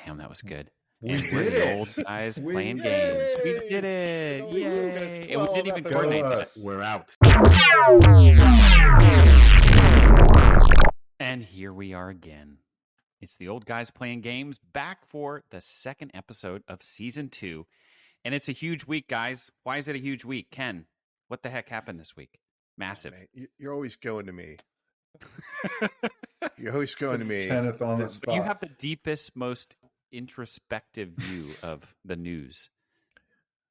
Damn, that was good. We And did we're the it. old guys We playing did games. it. We did it. Yay. And we didn't even coordinate that. We're out. And here we are again. It's the old guys playing games back for the second episode of season 2. And it's a huge week, guys. Why is it a huge week? Ken, what the heck happened this week? Massive. Oh, you're always going to me. You're always going to me. Kenneth on the spot. You have the deepest, most introspective view of the news.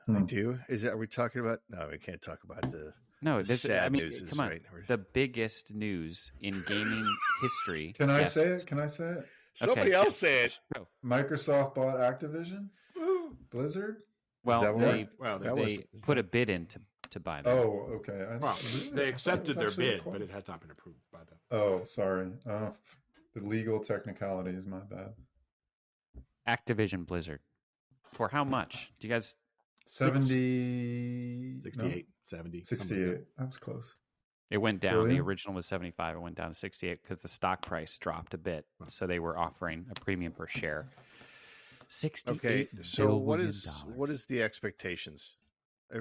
I do. Are we talking about? No, we can't talk about the. No, this. sad news. news Come on. right. The biggest news in gaming history. Can I say it? Can I say it? Somebody else say it. Microsoft bought Activision. Blizzard. Well, they put a bid in to buy them. Oh, okay. They accepted their bid, but it has not been approved by them. Oh, sorry. The legal technicality is my bad. Activision Blizzard. For how much? Do you guys? 70... 68, no? 70. 68. That was close. It went down. Really? The original was 75. It went down to 68 because the stock price dropped a bit. So they were offering a premium per share. 68 Okay, so what is $1 the expectations?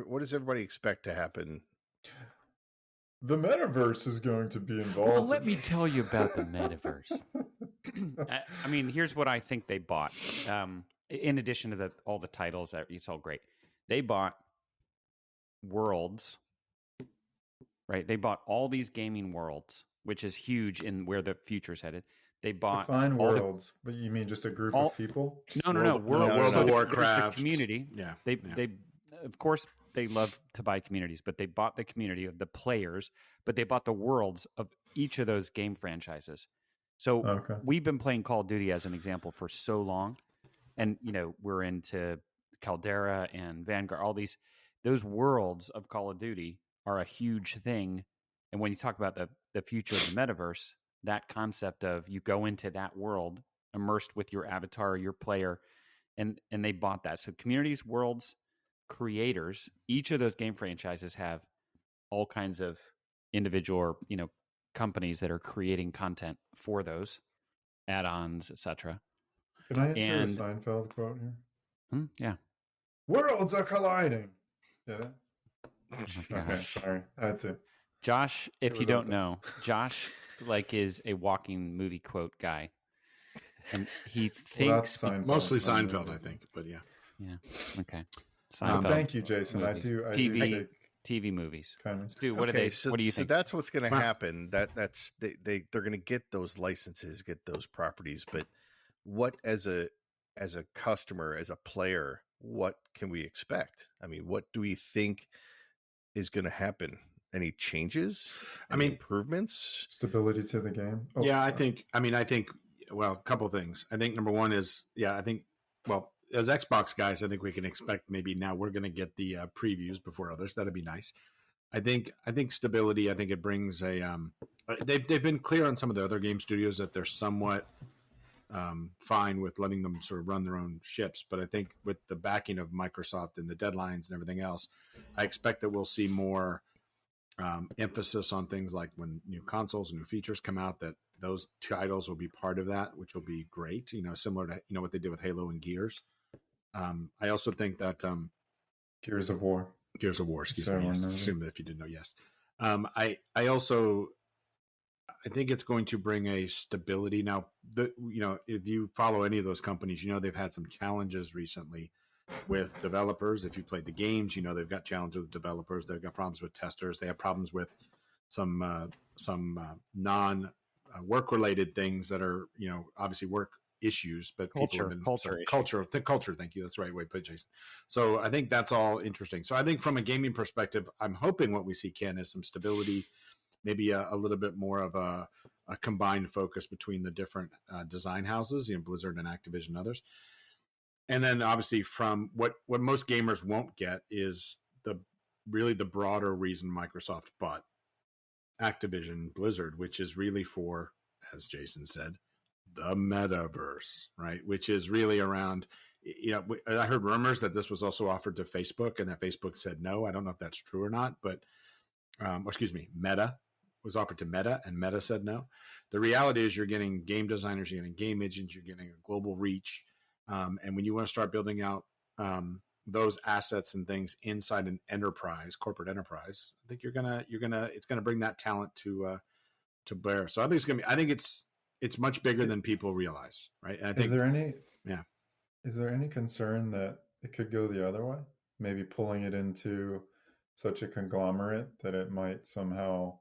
What does everybody expect to happen? The metaverse is going to be involved. Well, let me tell you about the metaverse. I mean, here's what I think they bought. In addition to all the titles, it's all great. They bought worlds, right? They bought all these gaming worlds, which is huge in where the future is headed. They bought Define worlds, but you mean just a group of people? No. World of Warcraft. The community. Yeah. They of course they love to buy communities, but they bought the community of the players, but they bought the worlds of each of those game franchises. So we've been playing Call of Duty as an example for so long, and we're into Caldera and Vanguard. All those worlds of Call of Duty are a huge thing. And when you talk about the future of the metaverse, that concept of you go into that world immersed with your avatar, your player, and they bought that. So communities, worlds, creators, each of those game franchises have all kinds of individual or companies that are creating content for those add-ons, etc. Can I answer a Seinfeld quote here? Yeah. Worlds are colliding. Did it? Okay. Okay, sorry. I had to. Josh, if you don't know, Josh is a walking movie quote guy. And he thinks mostly Seinfeld, I think, but yeah. Yeah. Okay. Seinfeld. Thank you, Jason. Movies. I do TV movies. kind Stu, what do you think? So that's what's going to happen. That's they're going to get those licenses, get those properties. But what as a customer, as a player, what can we expect? I mean, what do we think is going to happen? Any changes? Improvements? Stability to the game? Oh, yeah, sorry. I think, well, a couple of things. I think number one is, as Xbox guys, I think we can expect maybe now we're going to get the previews before others. That'd be nice. I think stability. I think it brings they've been clear on some of the other game studios that they're somewhat fine with letting them sort of run their own ships. But I think with the backing of Microsoft and the deadlines and everything else, I expect that we'll see more emphasis on things like when new consoles and new features come out, that those titles will be part of that, which will be great. Similar to what they did with Halo and Gears. I also think that Gears of War. Excuse me. Yes. Assume that if you didn't know, yes. I think it's going to bring a stability. Now, if you follow any of those companies, they've had some challenges recently with developers. If you played the games, they've got challenges with developers. They've got problems with testers. They have problems with some non work related things that are obviously work issues, but culture. Thank you. That's the right way to put it, Jason. So I think that's all interesting. So I think from a gaming perspective, I'm hoping what we see, Ken, is some stability, maybe a little bit more of a combined focus between the different design houses, Blizzard and Activision and others. And then obviously from what most gamers won't get is the broader reason Microsoft bought Activision Blizzard, which is really for, as Jason said, the metaverse, right? Which is really around, I heard rumors that this was also offered to Facebook and that Facebook said no. I don't know if that's true or not, but, Meta was offered to Meta and Meta said no. The reality is you're getting game designers, you're getting game agents, you're getting a global reach. And when you want to start building out those assets and things inside an enterprise, corporate enterprise, I think it's gonna bring that talent to bear. So I think it's much bigger than people realize, right? And I think, is there any concern that it could go the other way? Maybe pulling it into such a conglomerate that it might somehow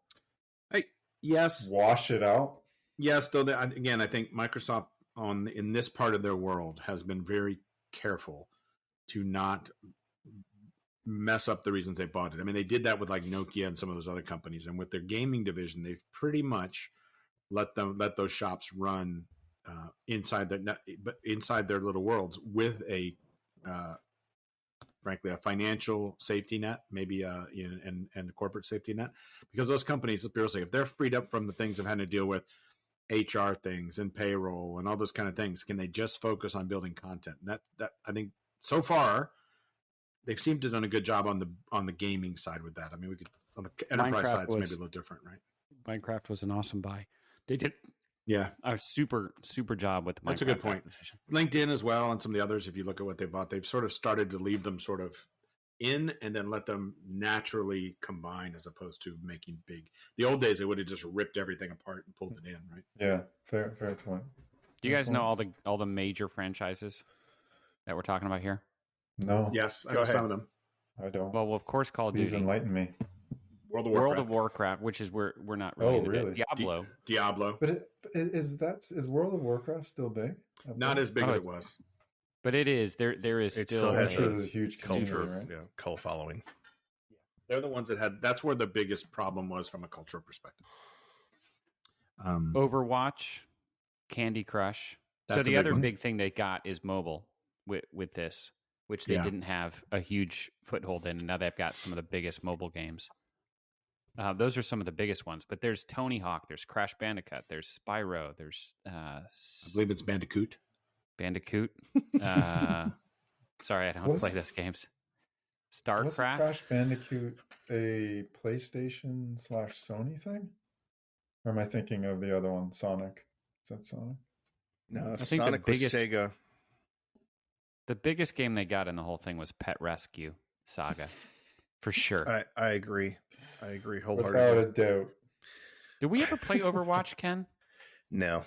wash it out? Yes, though again, I think Microsoft in this part of their world has been very careful to not mess up the reasons they bought it. I mean, they did that with like Nokia and some of those other companies, and with their gaming division, they've pretty much let those shops run inside their little worlds with frankly a financial safety net, maybe and a corporate safety net, because those companies, if they're freed up from the things of having to deal with HR things and payroll and all those kind of things, can they just focus on building content? And that I think so far they've seemed to have done a good job on the gaming side with that. I mean, we could on the enterprise side, it's maybe a little different, right? Minecraft was an awesome buy. They did a super job with the Minecraft. That's a good point. Acquisition. LinkedIn as well, and some of the others. If you look at what they bought, they've sort of started to leave them sort of in and then let them naturally combine as opposed to making big. The old days, they would have just ripped everything apart and pulled it in, right? Yeah, fair point. Do you guys know all the major franchises that we're talking about here? No. Yes, I know some of them. I don't. Well, of course, Call of Duty. Please enlighten me. World of Warcraft, which is we're not really into really? Diablo. Diablo. But is World of Warcraft still big? Not as big as it was. But it is. There is it still has a huge culture, right? cult following. They're the ones that that's where the biggest problem was from a cultural perspective. Overwatch, Candy Crush. So the other big thing they got is mobile with this, which they didn't have a huge foothold in, and now they've got some of the biggest mobile games. Those are some of the biggest ones, but there's Tony Hawk, there's Crash Bandicoot, there's Spyro, there's I believe it's Bandicoot. Sorry, I don't play those games. StarCraft. Wasn't Crash Bandicoot a PlayStation/Sony thing? Or am I thinking of the other one, Sonic? Is that Sonic? No, I think Sonic was Sega. The biggest game they got in the whole thing was Pet Rescue Saga, for sure. I agree. I agree wholeheartedly. Without a doubt. Did we ever play Overwatch, Ken? No.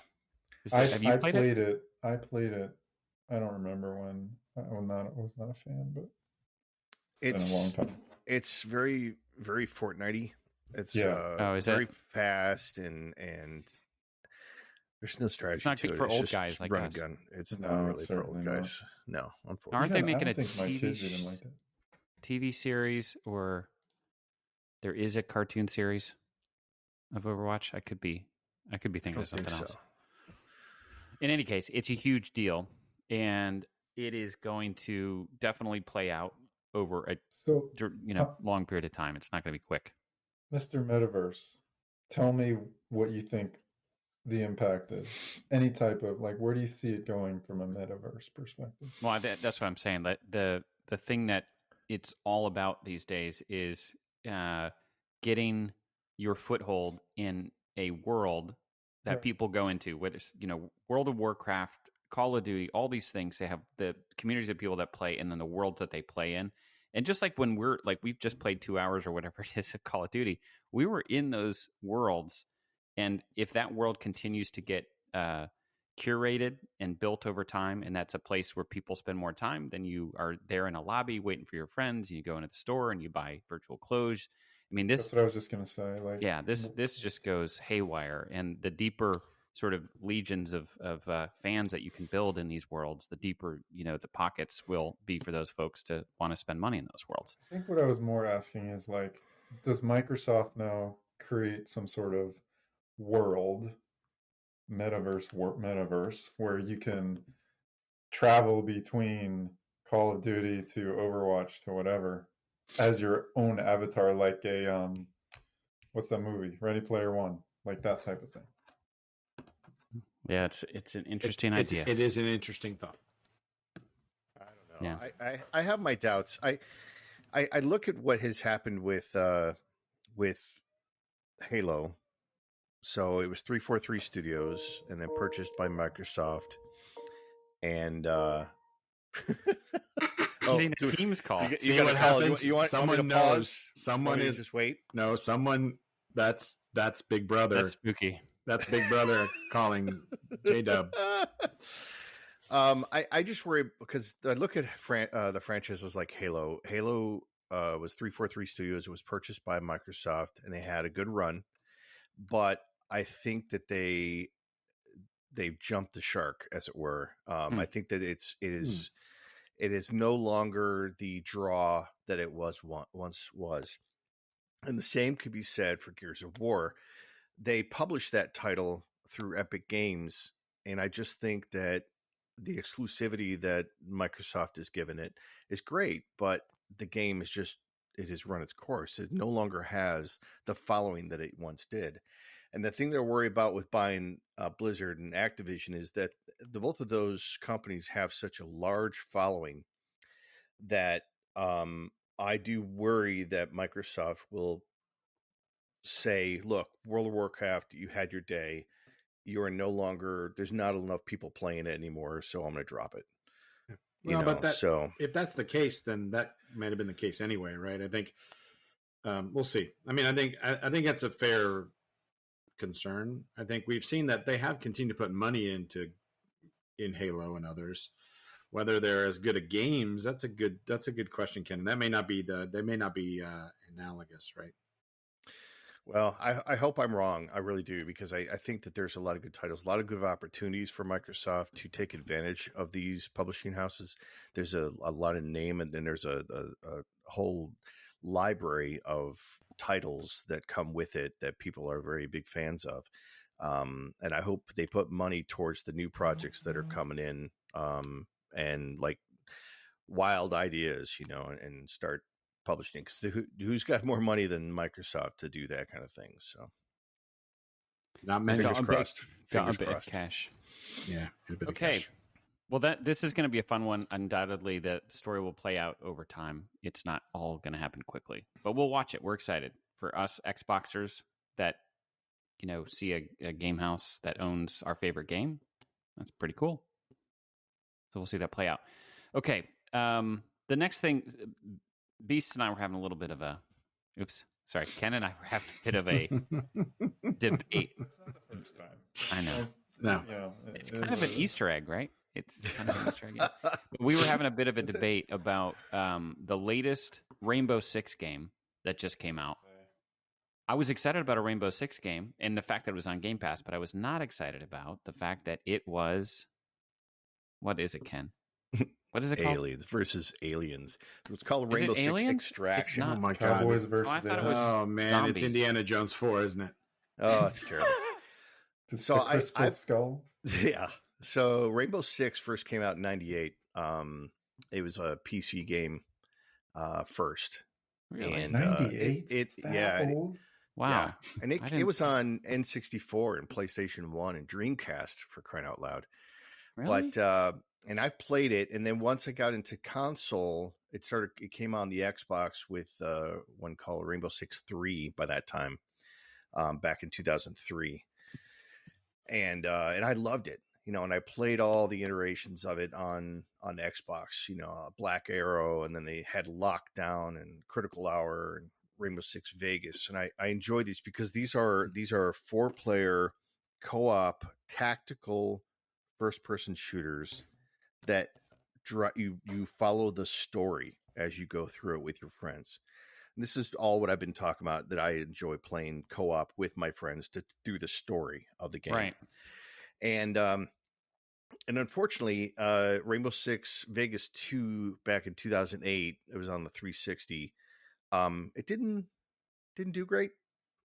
Have you played it? I played it. I don't remember when. I was not a fan, but it's been a long time. It's very, very Fortnite-y. It's is very fast and there's no strategy. It's not good for old guys like us. Gun. It's not really for old guys. No, unfortunately. Aren't they making a TV TV series, or there is a cartoon series of Overwatch? I could be thinking of something else. In any case, it's a huge deal, and it is going to definitely play out over a long period of time. It's not going to be quick. Mr. Metaverse, tell me what you think the impact is. Any type of where do you see it going from a metaverse perspective? Well, that's what I'm saying. The thing that it's all about these days is getting your foothold in a world that people go into, whether it's World of Warcraft, Call of Duty, all these things. They have the communities of people that play, and then the world that they play in. And just like when we've just played 2 hours or whatever it is of Call of Duty, we were in those worlds. And if that world continues to get curated and built over time, and that's a place where people spend more time, then you are there in a lobby waiting for your friends, and you go into the store and you buy virtual clothes. I mean, that's what I was just going to say. This just goes haywire, and the deeper sort of legions of fans that you can build in these worlds, the deeper the pockets will be for those folks to want to spend money in those worlds. I think what I was more asking is does Microsoft now create some sort of metaverse where you can travel between Call of Duty to Overwatch to whatever as your own avatar, like a what's that movie, Ready Player One, like that type of thing? Yeah, it's an interesting idea. It is an interesting thought. I don't know. Yeah. I have my doubts. I look at what has happened with Halo. So it was 343 Studios and then purchased by Microsoft. And Getting a Teams call. You got what a call. happens? You want someone me to knows. pause? Someone is just wait. No, someone. That's Big Brother. That's spooky. That's Big Brother calling J-Dub. I just worry because I look at the franchises like Halo. Halo was 343 Studios. It was purchased by Microsoft, and they had a good run. But I think that they've jumped the shark, as it were. I think that it is no longer the draw that it once was. And the same could be said for Gears of War. They published that title through Epic Games, and I just think that the exclusivity that Microsoft has given it is great, but the game is it has run its course. It no longer has the following that it once did. And the thing they're worried about with buying Blizzard and Activision is that both of those companies have such a large following that I do worry that Microsoft will say, look, World of Warcraft, you had your day. You are no longer, there's not enough people playing it anymore, so I'm going to drop it. If that's the case, then that might have been the case anyway, right? I think we'll see. I mean, I think that's a fair concern. I think we've seen that they have continued to put money in Halo and others. Whether they're as good at games, that's a good question, Ken. And they may not be analogous, right? Well, I hope I'm wrong. I really do, because I think that there's a lot of good titles, a lot of good opportunities for Microsoft to take advantage of these publishing houses. There's a lot of name, and then there's a whole library of titles that come with it that people are very big fans of. And I hope they put money towards the new projects that are coming in, and like wild ideas, and start publishing, because who's got more money than Microsoft to do that kind of thing? So not many. Fingers crossed. Fingers crossed. Cash. Yeah. Okay. Well, this is going to be a fun one. Undoubtedly, the story will play out over time. It's not all going to happen quickly, but we'll watch it. We're excited. For us Xboxers that see a game house that owns our favorite game. That's pretty cool. So we'll see that play out. Okay. The next thing. Beast and I were having a little bit of Ken and I were having a bit of a debate. It's not the first time. I know. No. It's kind of an Easter egg, right? It's kind of an Easter egg. Yeah. We were having a bit of a debate about the latest Rainbow Six game that just came out. I was excited about a Rainbow Six game and the fact that it was on Game Pass, but I was not excited about the fact that it was... What is it, Ken? What is it called? Aliens versus Aliens. It's called Rainbow Six Aliens? Extraction. Oh my Cowboys God! versus I thought it was Oh man, zombies. It's Indiana Jones 4, isn't it? Oh, it's terrible. So the Crystal Skull. Yeah. So Rainbow Six first came out in '98. It was a PC game first. Really? And 98? Old? Wow. Yeah. And it was on N64 and PlayStation 1 and Dreamcast, for crying out loud. Really? But and I've played it, and then once I got into console, it came on the Xbox with one called Rainbow Six 3 by that time, back in 2003. And I loved it, and I played all the iterations of it on Xbox, Black Arrow, and then they had Lockdown and Critical Hour and Rainbow Six Vegas. And I enjoy these because these are 4-player co-op tactical first-person shooters that you follow the story as you go through it with your friends. And this is all what I've been talking about, that I enjoy playing co-op with my friends through the story of the game. Right. And unfortunately, Rainbow Six Vegas 2 back in 2008, it was on the 360. It didn't do great.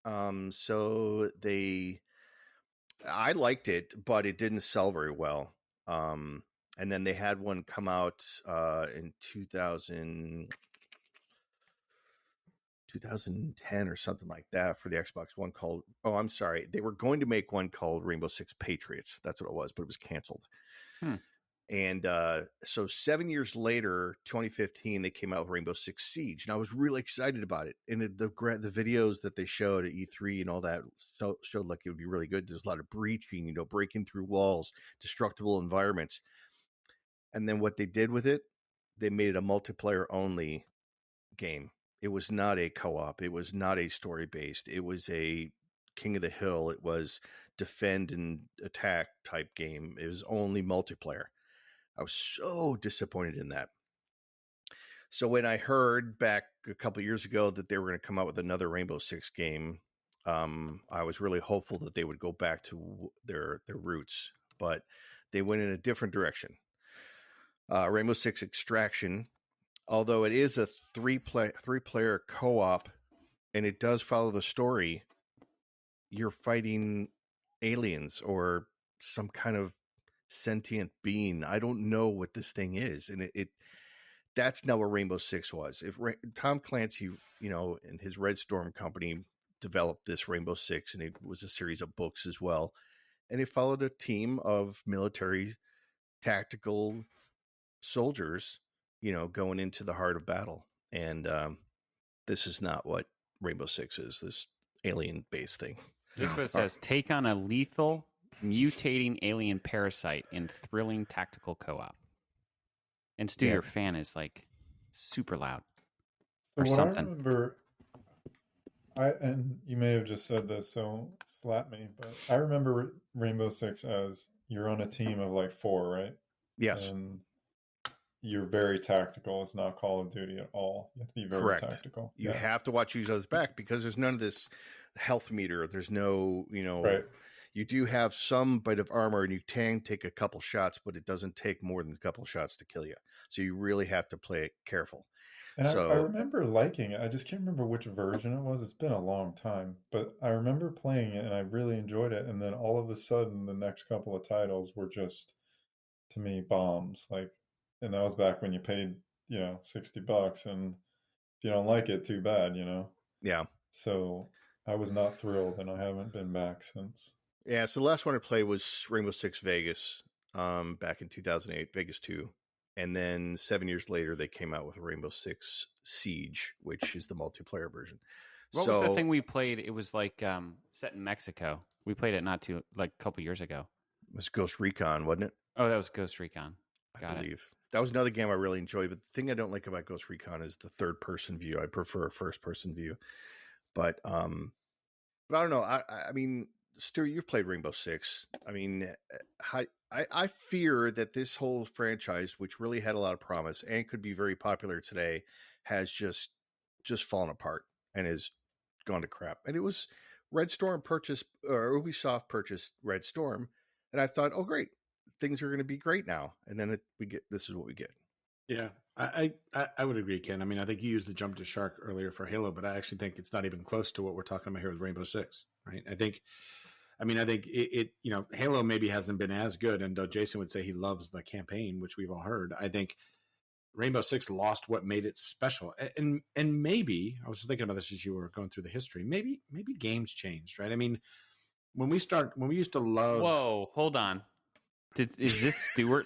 So I liked it, but it didn't sell very well. And then they had one come out in 2010 or something like that for the Xbox One called, they were going to make one called Rainbow Six Patriots. That's what it was, but it was canceled. And so 7 years later, 2015, they came out with Rainbow Six Siege, and I was really excited about it. And the videos that they showed at E3 and all that showed like it would be really good. There's a lot of breaching, breaking through walls, destructible environments. And then what they did with it, they made it a multiplayer only game. It was not a co-op. It was not a story based. It was a King of the Hill. It was defend and attack type game. It was only multiplayer. I was so disappointed in that. So when I heard back a couple of years ago that they were going to come out with another Rainbow Six game, I was really hopeful that they would go back to their roots, but they went in a different direction. Rainbow Six Extraction, although it is a three-player co-op, and it does follow the story, you're fighting aliens or some kind of sentient being. I don't know what this thing is, and it that's not what Rainbow Six was. If Tom Clancy, and his Red Storm company developed this Rainbow Six, and it was a series of books as well, and it followed a team of military tactical soldiers, going into the heart of battle. And this is not what Rainbow Six is, this alien-based thing. This is what it says. Take on a lethal, mutating alien parasite in thrilling tactical co-op. And Stu, your fan is like super loud or something. I remember, and you may have just said this, so slap me, but I remember Rainbow Six as you're on a team of like 4, right? Yes. And you're very tactical. It's not Call of Duty at all. You have to be very tactical. You have to watch each other's back because there's none of this health meter. There's no, right. You do have some bit of armor and you can take a couple shots, but it doesn't take more than a couple shots to kill you. So you really have to play it careful. And I remember liking it. I just can't remember which version it was. It's been a long time, but I remember playing it and I really enjoyed it. And then all of a sudden, the next couple of titles were just, to me, bombs. And that was back when you paid, $60, and if you don't like it, too bad, Yeah. So I was not thrilled, and I haven't been back since. Yeah, so the last one I played was Rainbow Six Vegas, back in 2008, Vegas 2. And then 7 years later, they came out with Rainbow Six Siege, which is the multiplayer version. What was the thing we played? It was like set in Mexico. We played it a couple years ago. It was Ghost Recon, wasn't it? Oh, that was Ghost Recon. I believe. That was another game I really enjoyed. But the thing I don't like about Ghost Recon is the third-person view. I prefer a first-person view. But I don't know. I mean, Stu, you've played Rainbow Six. I mean, I fear that this whole franchise, which really had a lot of promise and could be very popular today, has just fallen apart and has gone to crap. And it was Ubisoft purchased Red Storm, and I thought, oh great, things are going to be great now. And then this is what we get. Yeah, I would agree, Ken. I mean, I think you used the jump to shark earlier for Halo, but I actually think it's not even close to what we're talking about here with Rainbow Six, right? I think it Halo maybe hasn't been as good, and though Jason would say he loves the campaign, which we've all heard, I think Rainbow Six lost what made it special. And maybe, I was thinking about this as you were going through the history, maybe games changed, right? I mean, when we used to love... Whoa, hold on. Is this Stuart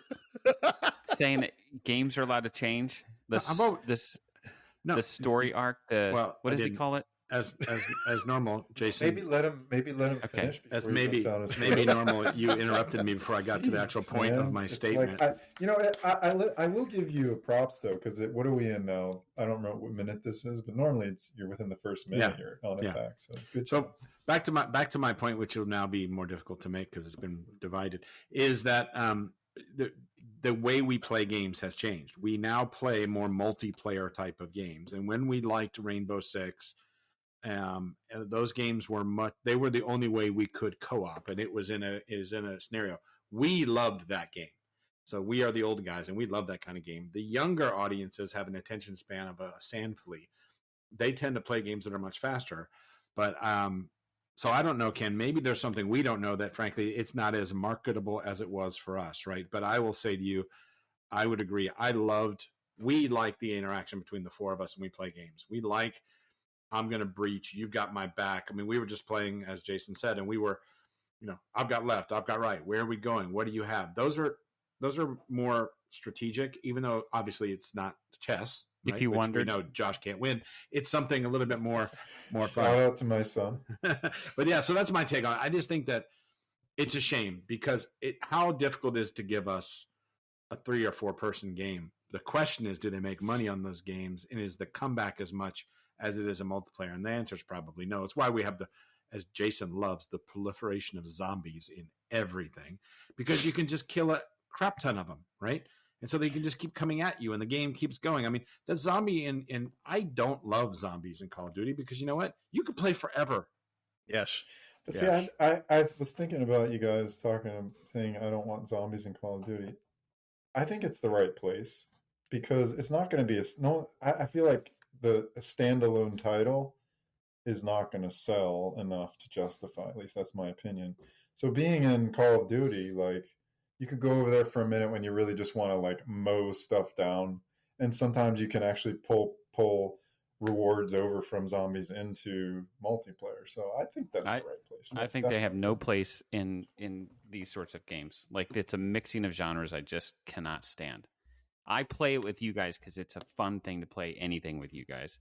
saying that games are allowed to change? The story arc, what does he call it? As normal, Jason. Maybe let him finish. As maybe normal, you interrupted me before I got to the actual point of my statement. I will give you props though, because what are we in now? I don't know what minute this is, but normally you're within the first minute here on attack. So good job. So back to my point, which will now be more difficult to make because it's been divided, is that the way we play games has changed. We now play more multiplayer type of games, and when we liked Rainbow Six. Those games were they were the only way we could co-op, and it was in a scenario. We loved that game. So we are the old guys and we love that kind of game. The younger audiences have an attention span of a sand flea. They tend to play games that are much faster. But so I don't know, Ken, maybe there's something we don't know that frankly it's not as marketable as it was for us, right? But I will say to you, I would agree. We like the interaction between the four of us when we play games. We like, I'm going to breach. You've got my back. I mean, we were just playing, as Jason said, and we were, I've got left, I've got right. Where are we going? What do you have? Those are more strategic, even though obviously it's not chess. If right? you Which wondered, we know Josh can't win. It's something a little bit more fun. Shout out to my son. But yeah, so that's my take on it. I just think that it's a shame because how difficult it is to give us a 3 or 4 person game. The question is, do they make money on those games, and is the comeback as much as it is a multiplayer? And the answer is probably no. It's why we have as Jason loves, the proliferation of zombies in everything, because you can just kill a crap ton of them, right? And so they can just keep coming at you, and the game keeps going. I mean, the zombie in I don't love zombies in Call of Duty, because you know what? You could play forever. Yes. But yes. see, I was thinking about you guys saying I don't want zombies in Call of Duty. I think it's the right place, because it's not going to be I feel like a standalone title is not going to sell enough to justify. At least that's my opinion. So being in Call of Duty, like, you could go over there for a minute when you really just want to like mow stuff down, and sometimes you can actually pull rewards over from zombies into multiplayer. So I think that's the right place. I think they have no place in these sorts of games. Like, it's a mixing of genres I just cannot stand. I play it with you guys because it's a fun thing to play anything with you guys.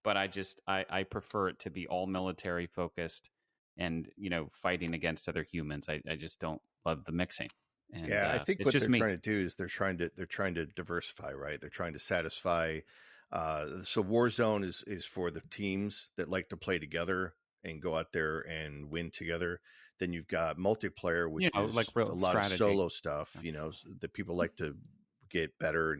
But I prefer it to be all military focused and, fighting against other humans. I just don't love the mixing. And, I think what they're trying to do is they're trying to diversify, right? They're trying to satisfy. So Warzone is for the teams that like to play together and go out there and win together. Then you've got multiplayer, which is like a lot of solo stuff, that people like to get better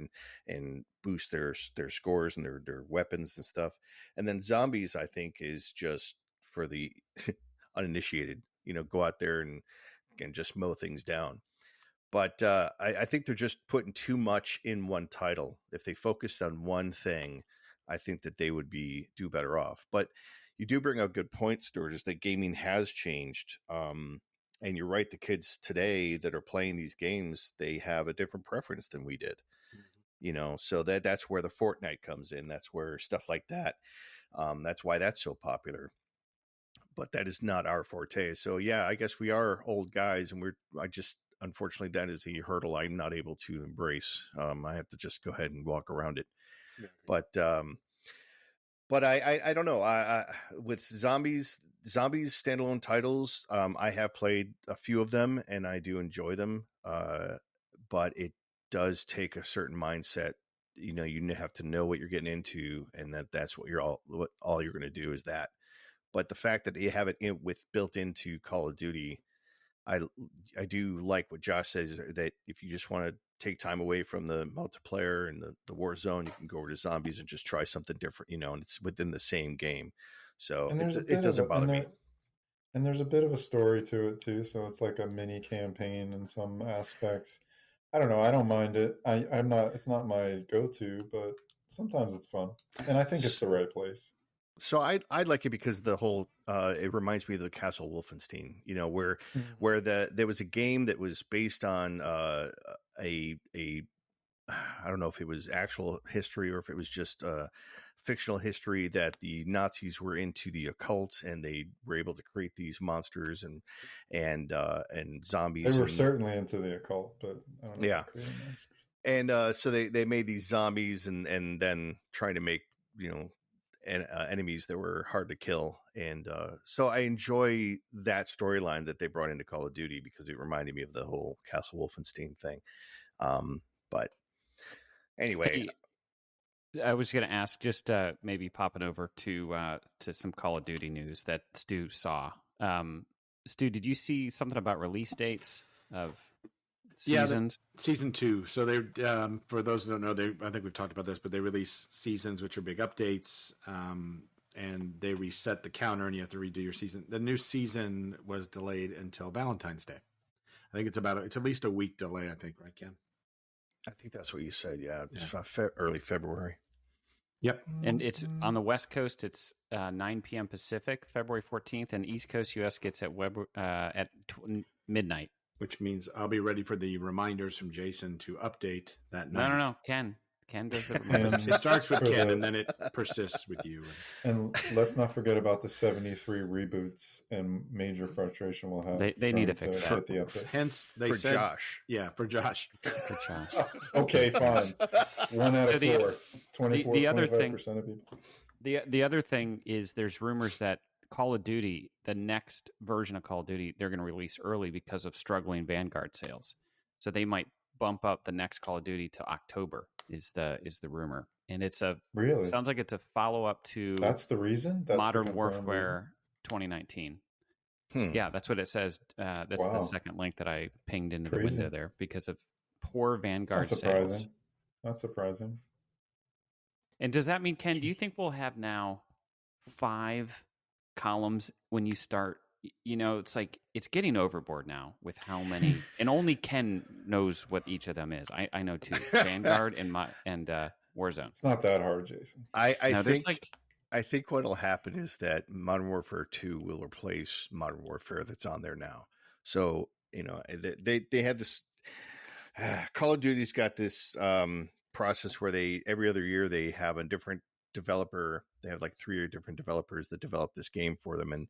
and boost their scores and their weapons and stuff. And then zombies, I think, is just for the uninitiated, go out there and just mow things down. But I think they're just putting too much in one title. If they focused on one thing, I think that they would do better off. But you do bring up good points, Stuart, is that gaming has changed. And you're right, the kids today that are playing these games, they have a different preference than we did. So that's where the Fortnite comes in. That's where stuff like that. That's why that's so popular. But that is not our forte. So yeah, I guess we are old guys, and unfortunately, that is a hurdle I'm not able to embrace. I have to just go ahead and walk around it. Yeah. But I don't know. With zombies standalone titles, I have played a few of them, and I do enjoy them. But it does take a certain mindset. You have to know what you're getting into, and that's what all you're going to do is that. But the fact that you have it built into Call of Duty, I do like what Josh says, that if you just want to take time away from the multiplayer and the war zone, you can go over to zombies and just try something different, and it's within the same game. So it doesn't bother me. And there's a bit of a story to it too. So it's like a mini campaign in some aspects. I don't know. I don't mind it. It's not my go-to, but sometimes it's fun. And I think it's the right place. So I like it because the whole it reminds me of the Castle Wolfenstein, where there was a game that was based on a I don't know if it was actual history or if it was just fictional history, that the Nazis were into the occult and they were able to create these monsters and zombies. They were certainly into the occult, but I don't know. Yeah, and so they made these zombies and then trying to make enemies that were hard to kill. And so I enjoy that storyline that they brought into Call of Duty, because it reminded me of the whole Castle Wolfenstein thing. But anyway, I was going to ask, just maybe popping over to some Call of Duty news that Stu saw. Stu, did you see something about release dates of seasons? Yeah, season 2. So they, for those who don't know, I think we've talked about this, but they release seasons, which are big updates, and they reset the counter, and you have to redo your season. The new season was delayed until Valentine's Day. I think it's at least a week delay. I think, right, Ken? I think that's what you said. Yeah, it's early February. Yep, and it's on the West Coast. It's 9 p.m. Pacific, February 14th, and East Coast US gets at midnight. Which means I'll be ready for the reminders from Jason to update that night. No. Ken does the reminders. It starts with Ken, and then it persists with you. And let's not forget about the 73 reboots and major frustration we'll have. They need to fix that. The update. Hence, they said, Josh. Yeah, for Josh. Okay, fine. 1 out of 4. 24, the other 25% of people. The other thing is there's rumors that Call of Duty, the next version of Call of Duty, they're going to release early because of struggling Vanguard sales. So they might bump up the next Call of Duty to October. Is the rumor, and it's really sounds like it's a follow up to. That's the reason. That's Modern Warfare 2019. Yeah, that's what it says. That's the second link that I pinged into the window there because of poor Vanguard sales. Not surprising. And does that mean, Ken, do you think we'll have now 5 columns when you start? You know, it's like it's getting overboard now with how many, and only Ken knows what each of them is. I know 2, Vanguard and Warzone. It's not that hard, Jason. I think what'll happen is that Modern Warfare 2 will replace Modern Warfare that's on there now. So, you know, they have this Call of Duty's got this process where they every other year they have a different developer. They have like 3 different developers that develop this game for them,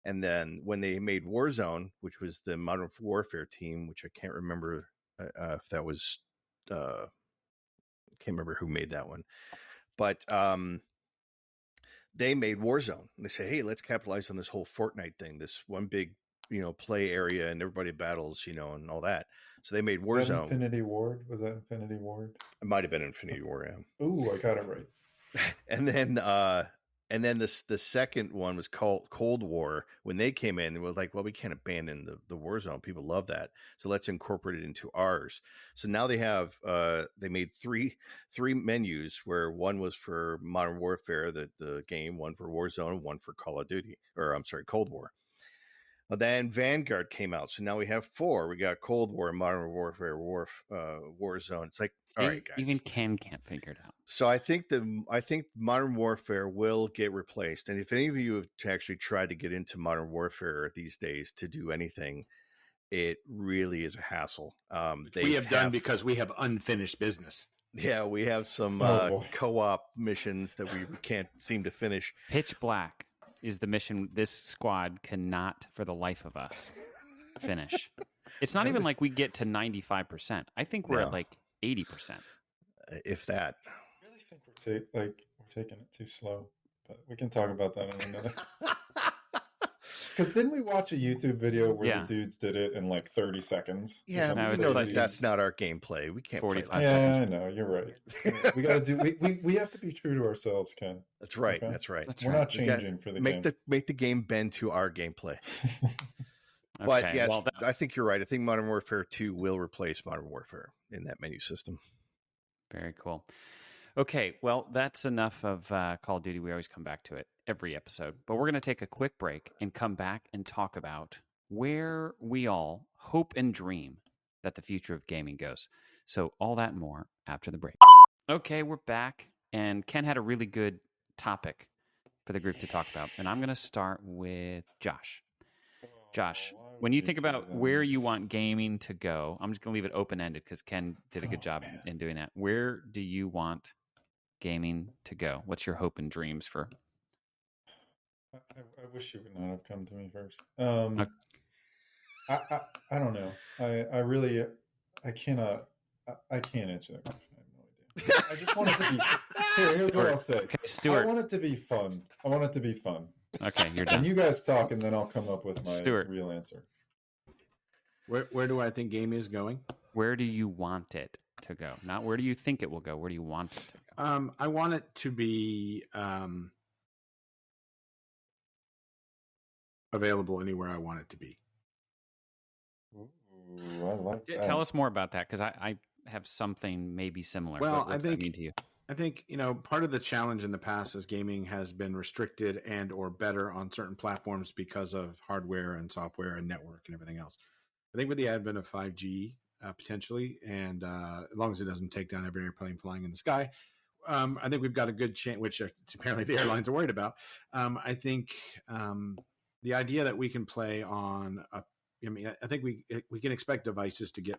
and then when they made Warzone, which was the Modern Warfare team, which I can't remember if that was can't remember who made that one, but they made Warzone. They said, hey, let's capitalize on this whole Fortnite thing, this one big, you know, play area and everybody battles, you know, and all that. So they made Warzone. Was that Infinity Ward? Was that Infinity Ward? It might have been Infinity War, yeah. Ooh, I got it right. And then the second one was called Cold War. When they came in, they were like, well, we can't abandon the Warzone. People love that. So let's incorporate it into ours. So now they have they made three menus where one was for Modern Warfare, the game, one for Warzone, one for Call of Duty, or I'm sorry, Cold War. Then Vanguard came out, so now we have 4. We got Cold War, Modern Warfare, Warzone. It's like, all right, guys. Even Ken can't figure it out. So I think Modern Warfare will get replaced. And if any of you have actually tried to get into Modern Warfare these days to do anything, it really is a hassle. We have done because we have unfinished business. Yeah, we have some co-op missions that we can't seem to finish. Pitch Black is the mission this squad cannot, for the life of us, finish. It's not even like we get to 95%. I think we're at like 80%. If that. I really think we're taking it too slow, but we can talk about that in a minute. Because didn't we watch a YouTube video where the dudes did it in like 30 seconds? Yeah, no, it's like that's not our gameplay. We can't 45 play seconds. I know, you're right. We got to do. We have to be true to ourselves, Ken. That's right. Okay? That's right. We're not changing for the game. Make the game bend to our gameplay. But yes, I think you're right. I think Modern Warfare 2 will replace Modern Warfare in that menu system. Very cool. Okay, well, that's enough of Call of Duty. We always come back to it every episode. But we're going to take a quick break and come back and talk about where we all hope and dream that the future of gaming goes. So all that and more after the break. Okay, we're back. And Ken had a really good topic for the group to talk about. And I'm going to start with Josh. Josh, when you think about where you want gaming to go, I'm just going to leave it open-ended because Ken did a good job in doing that. Where do you want gaming to go? What's your hope and dreams for? I wish you would not have come to me first. Okay. I don't know. I can't answer that question. I have no idea. I just want it to be. Here's what I'll say. Okay, Stuart. I want it to be fun. Okay, you're done. And you guys talk, and then I'll come up with my real answer. Where do I think gaming is going? Where do you want it to go? Not where do you think it will go. Where do you want it to go? I want it to be available anywhere I want it to be. Ooh, I like that. Tell us more about that, because I have something maybe similar. Well, what does that mean to you? I think, part of the challenge in the past is gaming has been restricted and or better on certain platforms because of hardware and software and network and everything else. I think with the advent of 5G, potentially, and as long as it doesn't take down every airplane flying in the sky, I think we've got a good chance, which apparently the airlines are worried about. I think the idea that we can play on I think we can expect devices to get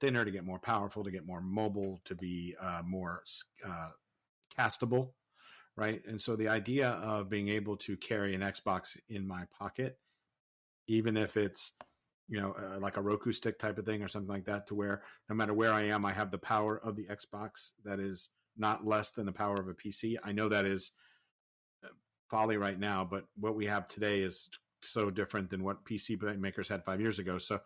thinner, to get more powerful, to get more mobile, to be more castable, right? And so the idea of being able to carry an Xbox in my pocket, even if it's like a Roku stick type of thing or something like that, to where no matter where I am, I have the power of the Xbox that is not less than the power of a PC. I know that is folly right now, but what we have today is so different than what PC makers had 5 years ago. So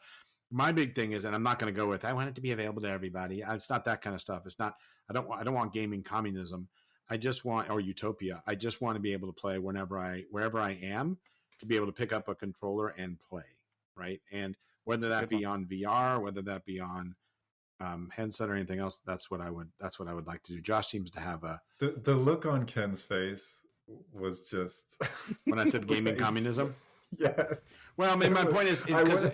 My big thing is, and I'm not going to go with, I want it to be available to everybody. It's not that kind of stuff. It's not. I don't want gaming communism. I just want, or utopia. I just want to be able to play wherever I am, to be able to pick up a controller and play, right? And whether that be on VR, whether that be on headset or anything else, that's what I would like to do. Josh seems to have the look on Ken's face was just when I said gaming communism. Yes. Well, I mean, my point is because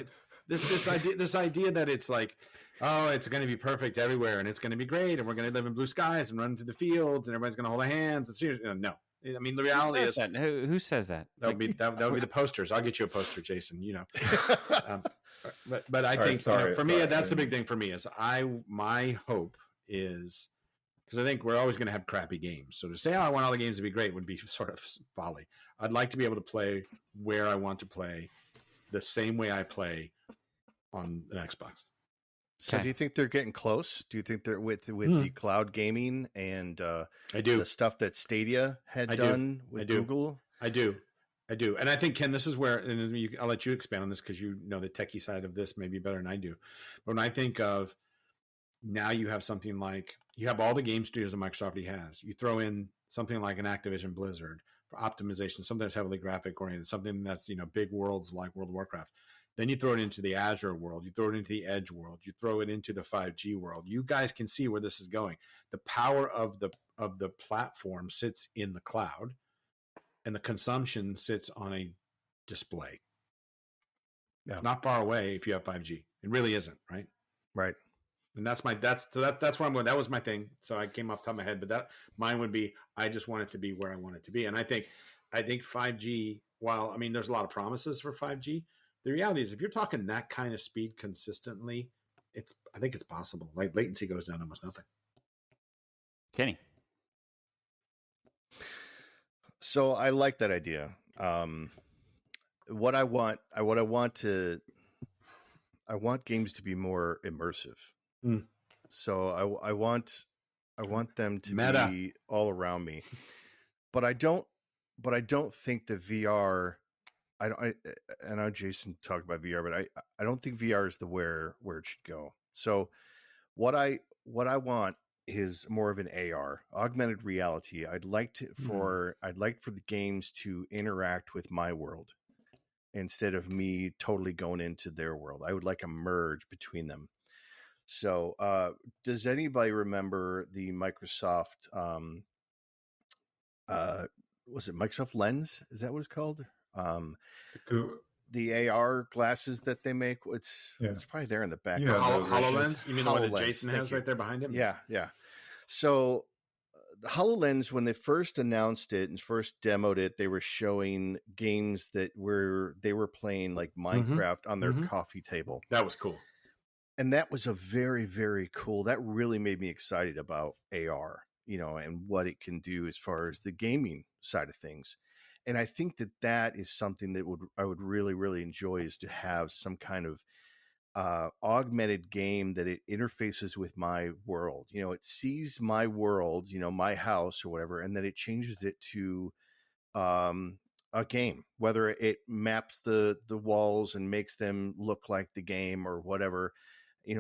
this idea that it's like, oh, it's going to be perfect everywhere, and it's going to be great, and we're going to live in blue skies and run through the fields, and everybody's going to hold hands. And seriously, no. I mean, the reality is that? Who says that? That would be the posters. I'll get you a poster, Jason. But I think for me, that's the big thing for me is my hope is, because I think we're always going to have crappy games. So to say, I want all the games to be great would be sort of folly. I'd like to be able to play where I want to play, the same way I play on an Xbox. So do you think they're getting close? Do you think they're with the cloud gaming and I do the stuff that Stadia had done with Google? I do. And I think, Ken, this is where, and I'll let you expand on this because you know the techie side of this maybe better than I do. But when I think of now, you have something like, you have all the game studios that Microsoft has. You throw in something like an Activision Blizzard for optimization, something that's heavily graphic oriented, something that's, big worlds like World of Warcraft. Then you throw it into the Azure world. You throw it into the Edge world. You throw it into the 5G world. You guys can see where this is going. The power of the platform sits in the cloud, and the consumption sits on a display. Yeah. It's not far away if you have 5G. It really isn't, right? Right. And that's where I'm going. That was my thing. So I came off the top of my head, but mine would be, I just want it to be where I want it to be. And I think 5G, while there's a lot of promises for 5G, the reality is if you're talking that kind of speed consistently, I think it's possible. Like latency goes down almost nothing. Kenny. So I like that idea. What I want games to be more immersive. So I want them to be all around me, but I don't think the VR. I know Jason talked about VR, but I don't think VR is where it should go. So what I want is more of an AR, augmented reality. I'd like for the games to interact with my world instead of me totally going into their world. I would like a merge between them. So, does anybody remember the Microsoft? Was it Microsoft Lens? Is that what it's called? The AR glasses that they make. It's probably there in the back. Yeah, HoloLens. You mean the one that Jason has right there behind him? Yeah. So the HoloLens, when they first announced it and first demoed it, they were showing games that they were playing like Minecraft on their coffee table. That was cool. And that was a very, very cool. That really made me excited about AR, and what it can do as far as the gaming side of things. And I think that is something that I would really, really enjoy, is to have some kind of augmented game that it interfaces with my world. It sees my world, my house or whatever, and then it changes it to a game, whether it maps the walls and makes them look like the game or whatever.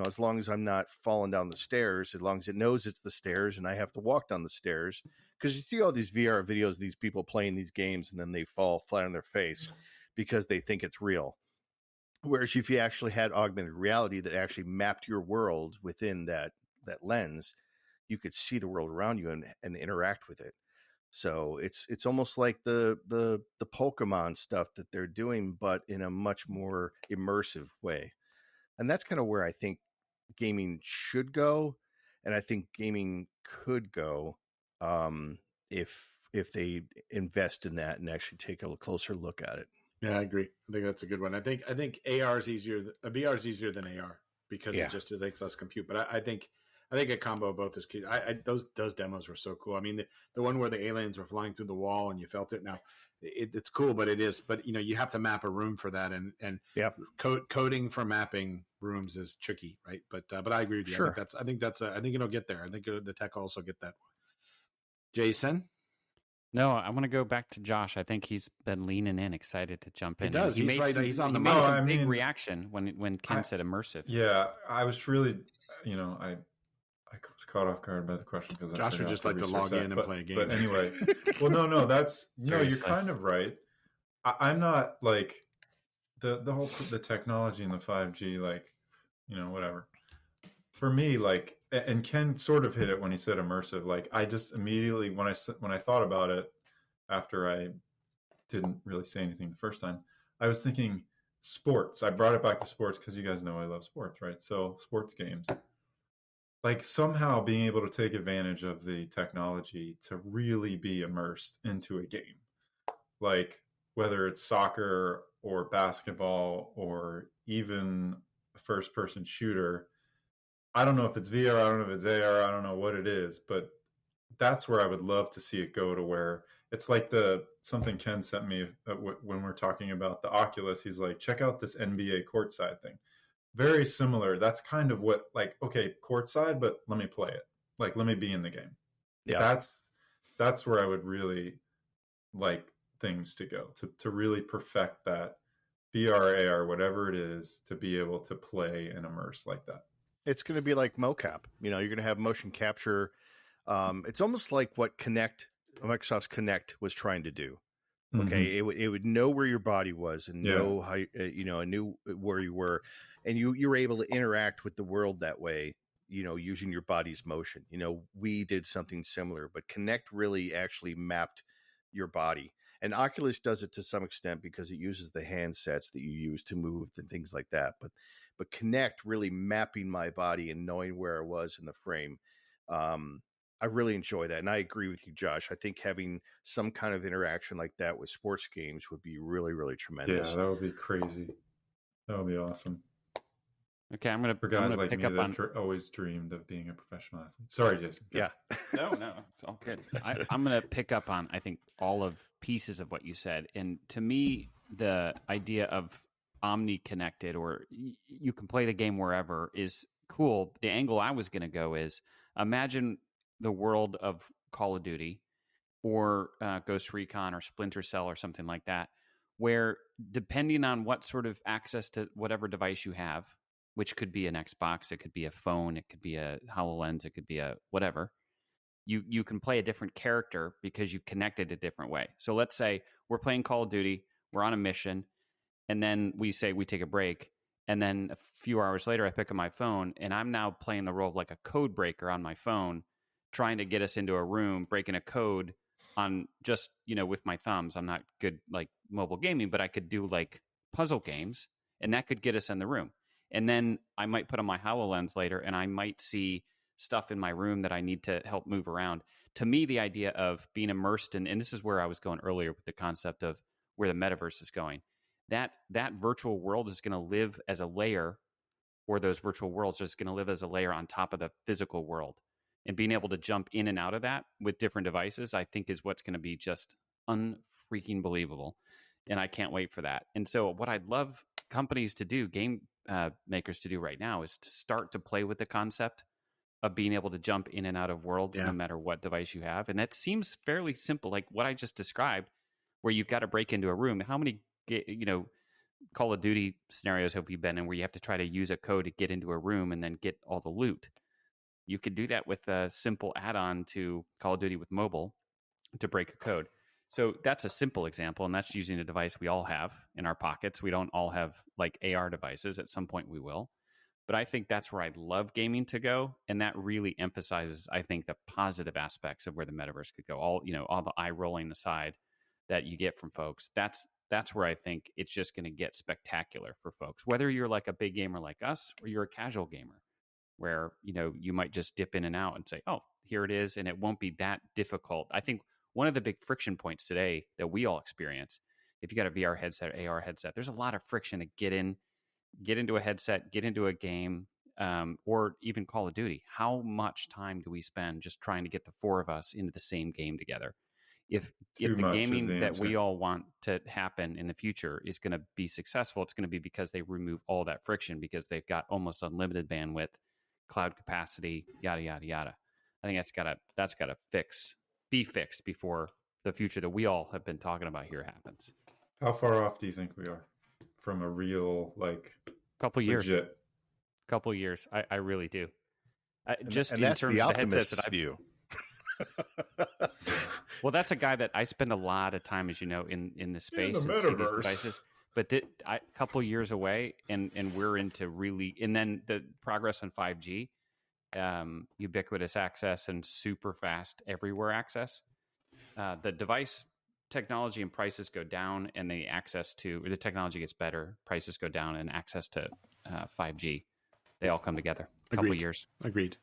As long as I'm not falling down the stairs, as long as it knows it's the stairs and I have to walk down the stairs. Because you see all these VR videos of these people playing these games and then they fall flat on their face because they think it's real. Whereas if you actually had augmented reality that actually mapped your world within that lens, you could see the world around you and interact with it. So it's almost like the Pokemon stuff that they're doing, but in a much more immersive way. And that's kind of where I think gaming should go. And I think gaming could go if they invest in that and actually take a closer look at it. Yeah, I agree. I think that's a good one. I think AR is easier. VR is easier than AR because it just makes us compute. But I think a combo of both is key. Those demos were so cool. I mean, the one where the aliens were flying through the wall and you felt it. Now it's cool, but you have to map a room for that, and coding for mapping rooms is tricky, right? But I agree with you. Sure. I think it'll get there. I think the tech also get that. Jason. No, I want to go back to Josh. I think he's been leaning in, excited to jump in. He does. He's right. He's on the He made mic. some big reaction when Ken said immersive. Yeah, I was really, I was caught off guard by the question because Josh would just like to log in and play a game. But anyway, well, no, that's you're kind of right. I'm not like the whole the technology and the 5G, like, whatever. For me, like, and Ken sort of hit it when he said immersive. Like, I just immediately when I thought about it after I didn't really say anything the first time, I was thinking sports. I brought it back to sports because you guys know I love sports, right? So sports games. Like somehow being able to take advantage of the technology to really be immersed into a game, like whether it's soccer or basketball or even a first-person shooter. I don't know if it's VR, I don't know if it's AR, I don't know what it is, but that's where I would love to see it go, to where it's like something Ken sent me when we're talking about the Oculus. He's like, check out this NBA courtside thing. Very similar. That's kind of what, like, okay, courtside, but let me play it. Like, let me be in the game. Yeah. That's where I would really like things to go, to really perfect that VR, AR, whatever it is, to be able to play and immerse like that. It's going to be like mocap. You're going to have motion capture. It's almost like what Microsoft's Kinect was trying to do. Okay, it would know where your body was and know how and knew where you were, and you were able to interact with the world that way. Using your body's motion. We did something similar, but Kinect really actually mapped your body, and Oculus does it to some extent because it uses the handsets that you use to move and things like that. But Kinect really mapping my body and knowing where I was in the frame. I really enjoy that. And I agree with you, Josh. I think having some kind of interaction like that with sports games would be really, really tremendous. Yeah, that would be crazy. That would be awesome. Okay, I'm gonna like pick me up on. Always dreamed of being a professional athlete. Sorry, Jason. Yeah. No, it's all good. I'm gonna pick up on, I think, all of pieces of what you said, and to me, the idea of omni-connected, or you can play the game wherever, is cool. The angle I was gonna go is, imagine the world of Call of Duty or Ghost Recon or Splinter Cell or something like that, where depending on what sort of access to whatever device you have, which could be an Xbox, it could be a phone, it could be a HoloLens, it could be a whatever, you can play a different character because you've connected a different way. So let's say we're playing Call of Duty, we're on a mission, and then we say we take a break, and then a few hours later I pick up my phone, and I'm now playing the role of like a code breaker on my phone, trying to get us into a room, breaking a code on just, with my thumbs. I'm not good like mobile gaming, but I could do like puzzle games, and that could get us in the room. And then I might put on my HoloLens later, and I might see stuff in my room that I need to help move around. To me, the idea of being immersed in, and this is where I was going earlier with the concept of where the metaverse is going, that virtual world is going to live as a layer, or those virtual worlds are just going to live as a layer on top of the physical world. And being able to jump in and out of that with different devices, I think, is what's going to be just unfreaking believable. And I can't wait for that. And so what I'd love companies to do, game makers to do right now, is to start to play with the concept of being able to jump in and out of worlds no matter what device you have. And that seems fairly simple, like what I just described, where you've got to break into a room. How many, Call of Duty scenarios have you been in where you have to try to use a code to get into a room and then get all the loot? You could do that with a simple add-on to Call of Duty with mobile to break a code. So that's a simple example, and that's using a device we all have in our pockets. We don't all have like AR devices. At some point we will. But I think that's where I'd love gaming to go, and that really emphasizes, I think, the positive aspects of where the metaverse could go. All the eye rolling aside that you get from folks. That's where I think it's just going to get spectacular for folks. Whether you're like a big gamer like us or you're a casual gamer, where you might just dip in and out and say, "Oh, here it is," and it won't be that difficult. I think one of the big friction points today that we all experience, if you got a VR headset, AR headset, there's a lot of friction to get into a headset, get into a game, or even Call of Duty. How much time do we spend just trying to get the four of us into the same game together? If the gaming that we all want to happen in the future is going to be successful, it's going to be because they remove all that friction, because they've got almost unlimited bandwidth, cloud capacity, yada yada yada. I think that's got to be fixed before the future that we all have been talking about here happens. How far off do you think we are from a real, like, couple years? Legit? Couple years. I really do. And that's terms the of the optimist headsets that view. Well, that's a guy that I spend a lot of time, as you know, in the space the and see these metaverse. devices. But a couple years away, and we're into really, and then the progress on 5G, ubiquitous access and super fast everywhere access. The device technology and prices go down, and the technology gets better. Prices go down, and access to 5G, they all come together. A couple years. Agreed.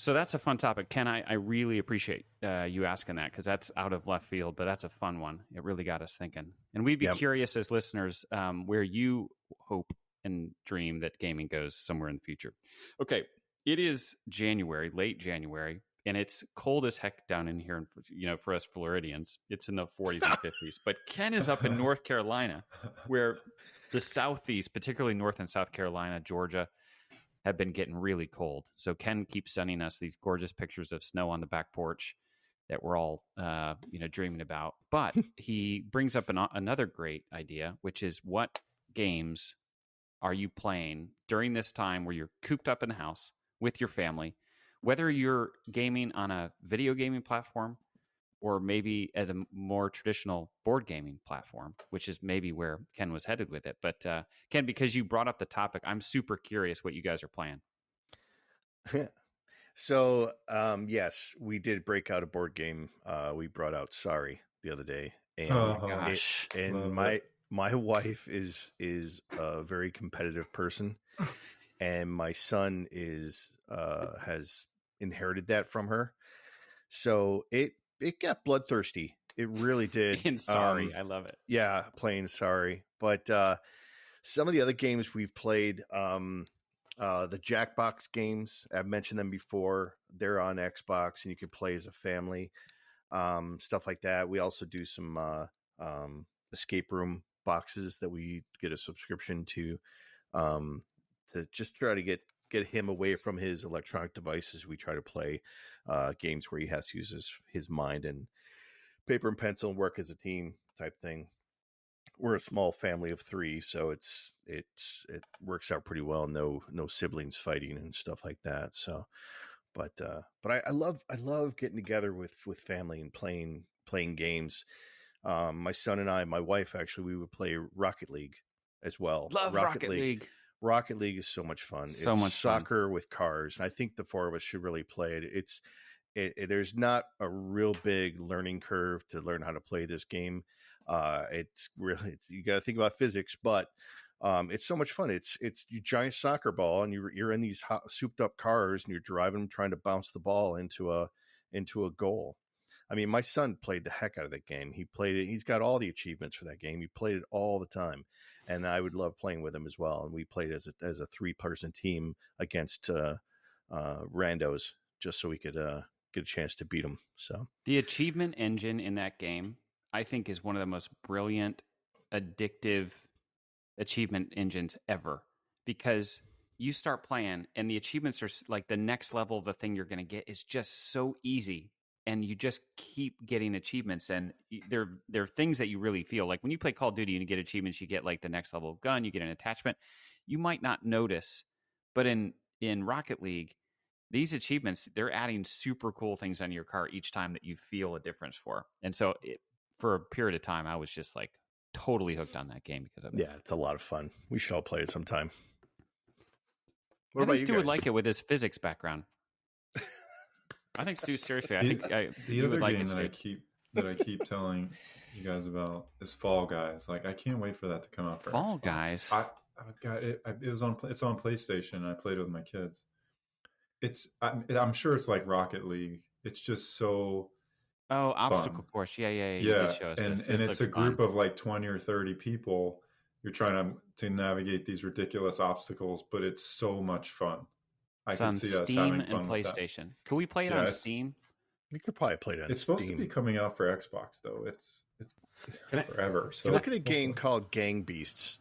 So that's a fun topic. Ken, I really appreciate you asking that, because that's out of left field, but that's a fun one. It really got us thinking. And we'd be curious as listeners where you hope and dream that gaming goes somewhere in the future. Okay, it is January, late January, and it's cold as heck down in here, for us Floridians. It's in the 40s and 50s. But Ken is up in North Carolina, where the Southeast, particularly North and South Carolina, Georgia, have been getting really cold. So Ken keeps sending us these gorgeous pictures of snow on the back porch that we're all, dreaming about. But he brings up another great idea, which is, what games are you playing during this time where you're cooped up in the house with your family, whether you're gaming on a video gaming platform or maybe at a more traditional board gaming platform, which is maybe where Ken was headed with it. But Ken, because you brought up the topic, I'm super curious what you guys are playing. So, yes, we did break out a board game. We brought out Sorry the other day, and gosh, my wife is a very competitive person, and my son has inherited that from her. So it got bloodthirsty. It really did. In Sorry, I love it. Yeah, playing Sorry, but some of the other games we've played. The Jackbox games, I've mentioned them before. They're on Xbox, and you can play as a family, stuff like that. We also do some escape room boxes that we get a subscription to just try to get him away from his electronic devices. We try to play games where he has to use his mind and paper and pencil and work as a team type thing. We're a small family of 3, so it works out pretty well. No siblings fighting and stuff like that. So, but I love getting together with family and playing games. My son and I, my wife actually, we would play Rocket League as well. Love Rocket League. Rocket League is so much fun. So it's much soccer fun. with cars, and I think the 4 of us should really play it. There's not a real big learning curve to learn how to play this game. It's really, you got to think about physics, but it's so much fun. It's you giant soccer ball, and you're in these souped up cars, and you're driving, trying to bounce the ball into a goal. I mean, my son played the heck out of that game. He played it. He's got all the achievements for that game. He played it all the time, and I would love playing with him as well. And we played as a 3-person team against randos, just so we could get a chance to beat them. So the achievement engine in that game, I think, is one of the most brilliant, addictive achievement engines ever, because you start playing and the achievements are like the next level of the thing you're going to get is just so easy, and you just keep getting achievements. And they're things that you really feel like when you play Call of Duty and you get achievements, you get like the next level of gun, you get an attachment you might not notice, but in Rocket League, these achievements, they're adding super cool things on your car each time that you feel a difference for. And so for a period of time, I was just like totally hooked on that game because of it. Yeah, it's a lot of fun. We should all play it sometime. I think Stu would like it with his physics background. I think Stu, seriously, I think the other game that I keep telling you guys about is Fall Guys. Like, I can't wait for that to come out. For Fall Guys. I got it. It's on PlayStation. I played it with my kids. I'm sure it's like Rocket League. It's just so obstacle fun. course. Yeah. You did show us and it's a group of like 20 or 30 people. You're trying to navigate these ridiculous obstacles, but it's so much fun. It's on Steam and PlayStation. Can we play it on Steam? We could probably play it on Steam. It's supposed to be coming out for Xbox though. It's forever. So look at a game called Gang Beasts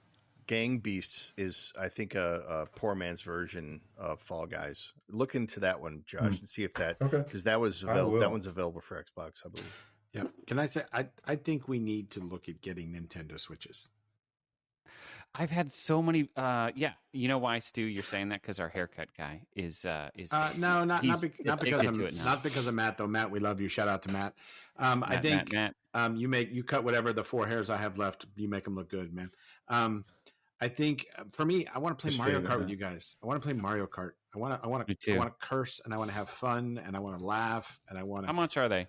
Gang Beasts is, I think, a poor man's version of Fall Guys. Look into that one, Josh, and see if that because that one's available for Xbox, I believe. Yeah. Can I say I think we need to look at getting Nintendo Switches. I've had so many. You know why, Stu? You're saying that because our haircut guy is. No, not because of Matt though. Matt, we love you. Shout out to Matt. I think Matt. You cut whatever the 4 hairs I have left. You make them look good, man. I think for me, I want to play Mario Kart with you guys. I want to play Mario Kart. I want to curse and I want to have fun and I want to laugh and I want to. How much are they?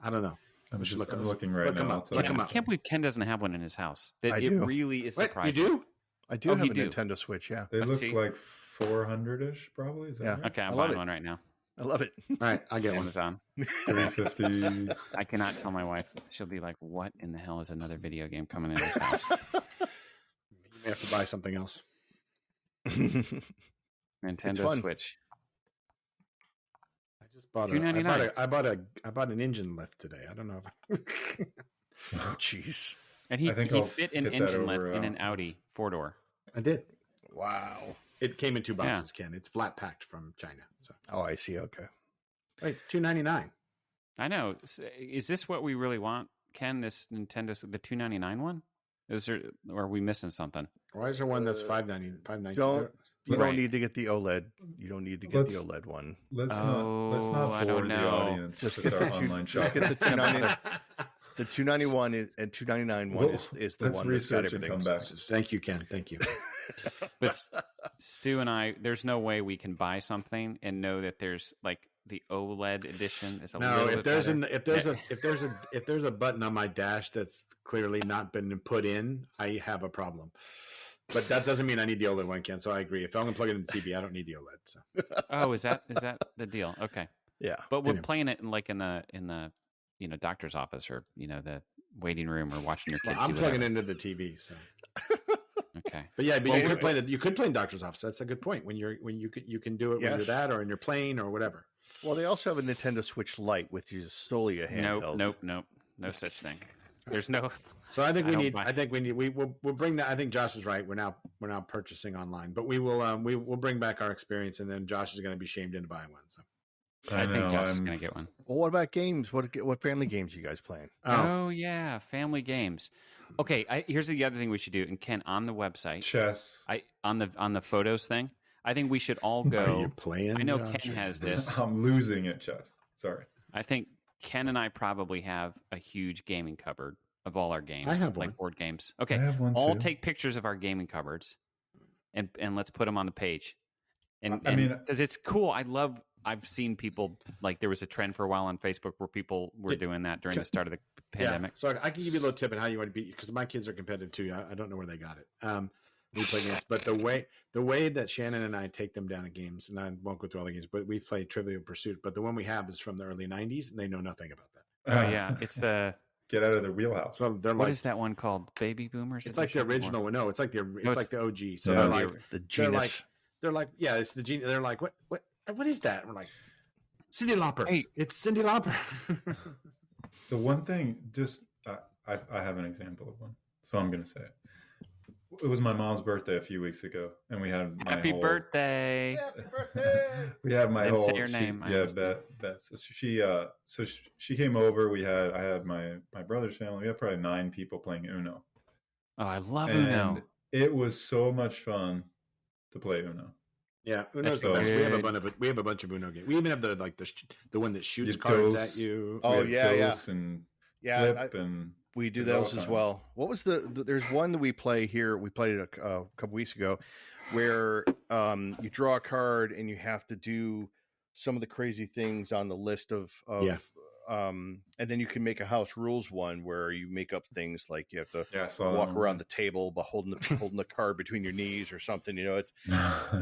I don't know. I'm looking right now. I can't believe Ken doesn't have one in his house. It really is surprising. You do? I do have a Nintendo Switch, yeah. They look like 400-ish, probably. Is that right? Okay, I'm buying one right now. I love it. All right, I'll get one. Amazon. 350. I cannot tell my wife. She'll be like, what in the hell is another video game coming in this house? You may have to buy something else. Nintendo Switch. I just bought I bought an engine lift today. I don't know if oh jeez. And he fit an engine lift in an Audi 4-door. I did. Wow. It came in 2 boxes, Ken. It's flat packed from China. So. Oh, I see. Okay. Wait, it's $299. I know. Is this what we really want, Ken? This Nintendo, the $299 one? Or are we missing something? Why is there one that's $599? You don't need to get the OLED. You don't need to get the OLED one. Let's not bore the audience. Just get the online shop. Just get the $299. The $291 and $299 one is the one that's got everything. Thank you, Ken. Thank you. But Stu and I, there's no way we can buy something and know that there's like the OLED edition is a little bit better. If there's a button on my dash that's clearly not been put in, I have a problem. But that doesn't mean I need the OLED one, Ken. So I agree. If I'm going to plug it in the TV, I don't need the OLED. So. Oh, is that the deal? Okay. Yeah. But we're playing it in the doctor's office or the waiting room or watching your kids. I'm plugging into the TV. So. Okay. But you could play in doctor's office. That's a good point. When you can do it when you're that or in your plane or whatever. Well, they also have a Nintendo Switch Lite, which is solely a handheld. Nope. No such thing. There's no. So I think we'll bring that. I think Josh is right. We're now purchasing online, but we'll bring back our experience, and then Josh is going to be shamed into buying one. So I think Josh is going to get one. Well, what about games? What family games are you guys playing? Oh yeah, family games. Okay, here's the other thing we should do. And Ken, on the website, chess. On the photos thing. I think we should all go. Are you playing? I know Ken has this. I'm losing at chess. Sorry. I think Ken and I probably have a huge gaming cupboard of all our games. I have like one. Board games. Okay, I have one all too. take pictures of our gaming cupboards, and let's put them on the page. And because it's cool, I've seen people like there was a trend for a while on Facebook where people were doing that during the start of the pandemic. Yeah. So I can give you a little tip on how you want to beat because my kids are competitive too. I don't know where they got it. We play games, but the way that Shannon and I take them down at games, and I won't go through all the games, but we've played Trivial Pursuit. But the one we have is from the early '90s, and they know nothing about that. Oh yeah, it's the get out of the wheelhouse. So they're what is that one called? Baby Boomers. It's like the original one. No, it's like the OG. So they're like the genius. They're like yeah, it's the genius. They're like what is that? And we're like Cyndi Lauper. Hey, it's Cyndi Lauper. So one thing, just I have an example of one, so I'm going to say it. It was my mom's birthday a few weeks ago, and we had my Happy birthday! We had my whole. Say your name. Yeah, so she came over. I had my brother's family. We had probably 9 people playing Uno. Oh, I love Uno. It was so much fun to play Uno. Yeah, Uno's the best. We have a bunch of Uno games. We even have the one that shoots cards at you. Oh yeah. And flip and we do those as well. What was there's one that we play here. We played it a couple weeks ago where you draw a card and you have to do some of the crazy things on the list of and then you can make a house rules one where you make up things like you have to walk around the table but holding the card between your knees or something. It's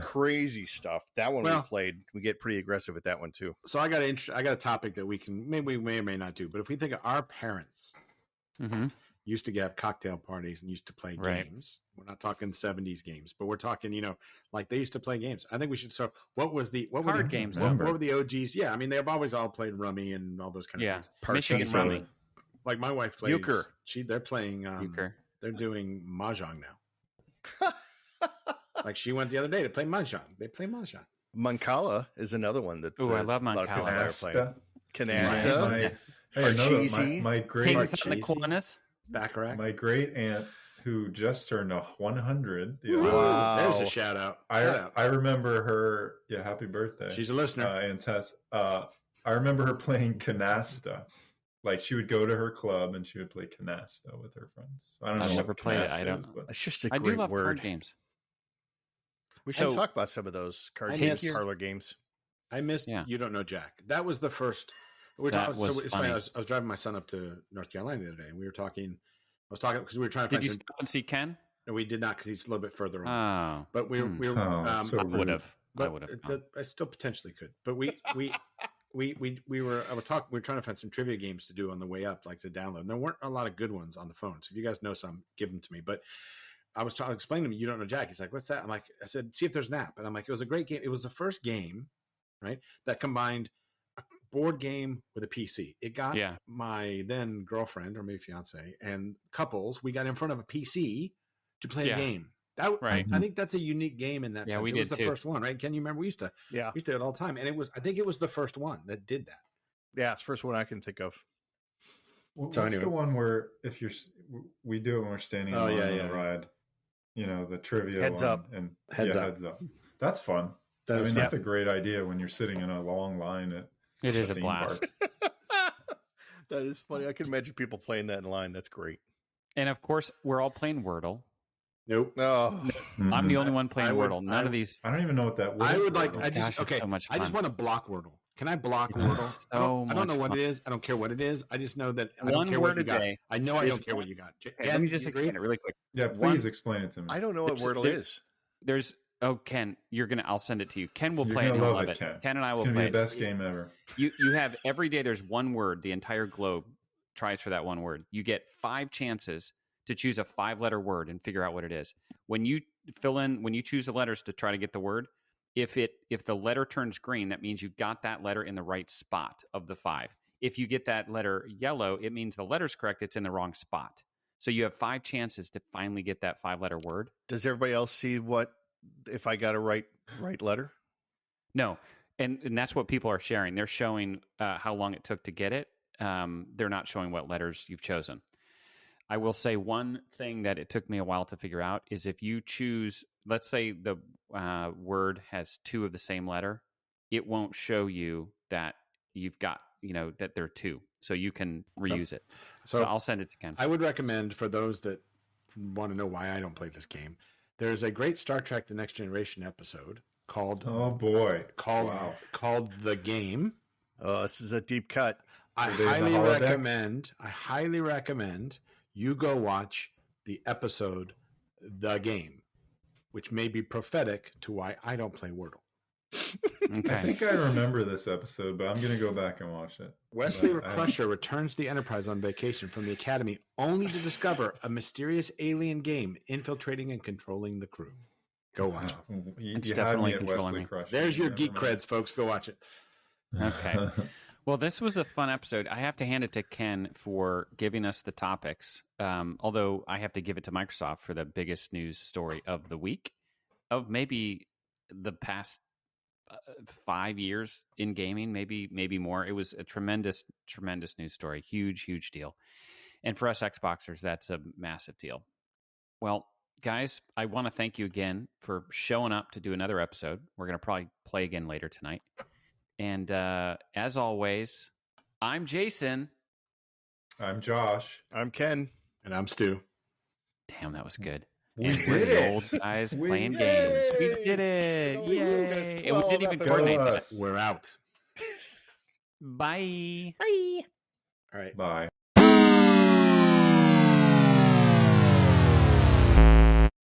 crazy stuff. That one we played. We get pretty aggressive at that one too. So I got a topic that we may or may not do. But if we think of our parents. Mm-hmm. Used to have cocktail parties and used to play games. We're not talking 70s games, but we're talking, like they used to play games. I think we should. So what were the games? What were the OGs? Yeah. I mean, they've always all played rummy and all those kind of things. Michigan rummy. Like my wife plays euchre. They're playing euchre. They're doing mahjong now. Like she went the other day to play Mahjong. They play Mahjong. Mancala is another one that I love a lot of people Mancala. are playing. Canasta. Canasta. My great Kings on the corners. Baccarat. My great aunt who just turned 100 the other Wow. There's a shout out. I remember her. Yeah, happy birthday. She's a listener. Aunt Tess. I remember her playing canasta. Like she would go to her club and she would play canasta with her friends. I don't know. I've never played it. canasta I don't is, but It's just a I great do love word. card games. We should talk about some of those card games, parlor games. I missed You Don't Know Jack. That was the first. It's funny. I was driving my son up to North Carolina the other day, and we were talking. I was talking because we were trying to. Did you stop and see Ken? No, we did not because he's a little bit further on. Oh, but we were. I would have. I still potentially could. But we were. I was talking. We were trying to find some trivia games to do on the way up, like to download. And there weren't a lot of good ones on the phone. So if you guys know some, give them to me. But I was trying to explain to him, You Don't Know Jack. He's like, "What's that?" I said, "See if there's an app." And I'm like, "It was a great game. It was the first game, right, that combined a board game with a PC. It got my then girlfriend or maybe fiance and couples. We got in front of a PC to play a game. I think that's a unique game in that sense. It was the first one, right? Can you remember? We used to do it all the time, and I think it was the first one that did that. Yeah, it's the first one I can think of. What's the one where we do it when we're standing on the ride? You know, the trivia heads one, up and heads up. That's fun. That's a great idea when you're sitting in a long line at. It is a blast. That is funny. I can imagine people playing that in line. That's great. And of course, we're all playing Wordle. Nope. Oh, I'm the only one playing Wordle. None of these. I don't even know what that. I would like. So much fun. I just want to block Wordle. Can I block Wordle? I don't know what it is. I don't care what it is. I just know that I don't care what you got. I know I don't care what you got. Let me just explain it really quick. Yeah, please explain it to me. I don't know what Wordle is. There's. Oh, Ken, I'll send it to you. Ken will play it. You'll love it. Ken and I will play it. It's going to be the best game ever. You have every day. There's one word. The entire globe tries for that one word. You get 5 chances to choose a 5-letter word and figure out what it is. When you choose the letters to try to get the word, if the letter turns green, that means you got that letter in the right spot of the 5. If you get that letter yellow, it means the letter's correct. It's in the wrong spot. So you have 5 chances to finally get that 5-letter word. Does everybody else see if I got a right letter? No. And that's what people are sharing. They're showing how long it took to get it. They're not showing what letters you've chosen. I will say one thing that it took me a while to figure out is if you choose, let's say the word has 2 of the same letter, it won't show you that you've got, that there are 2. So you can reuse it. So I'll send it to Ken. I would recommend for those that want to know why I don't play this game, there's a great Star Trek The Next Generation episode called called The Game. Oh, this is a deep cut. I highly recommend you go watch the episode The Game, which may be prophetic to why I don't play Wordle. Okay. I think I remember this episode, but I'm going to go back and watch it. Wesley Crusher returns the Enterprise on vacation from the Academy only to discover a mysterious alien game infiltrating and controlling the crew. Go watch it. It's definitely controlling me. There's your geek creds, folks. Go watch it. Okay. Well, this was a fun episode. I have to hand it to Ken for giving us the topics, although I have to give it to Microsoft for the biggest news story of the week, of maybe the past 5 years in gaming, maybe more. It was a tremendous news story. Huge deal. And for us Xboxers, that's a massive deal. Well, guys, I want to thank you again for showing up to do another episode. We're going to probably play again later tonight. And as always, I'm Jason. I'm Josh. I'm Ken. And I'm Stu. Damn, that was good. We did it. Old guys playing games. We did it. Yay. And we didn't even coordinate that. We're out. Bye. All right. Bye.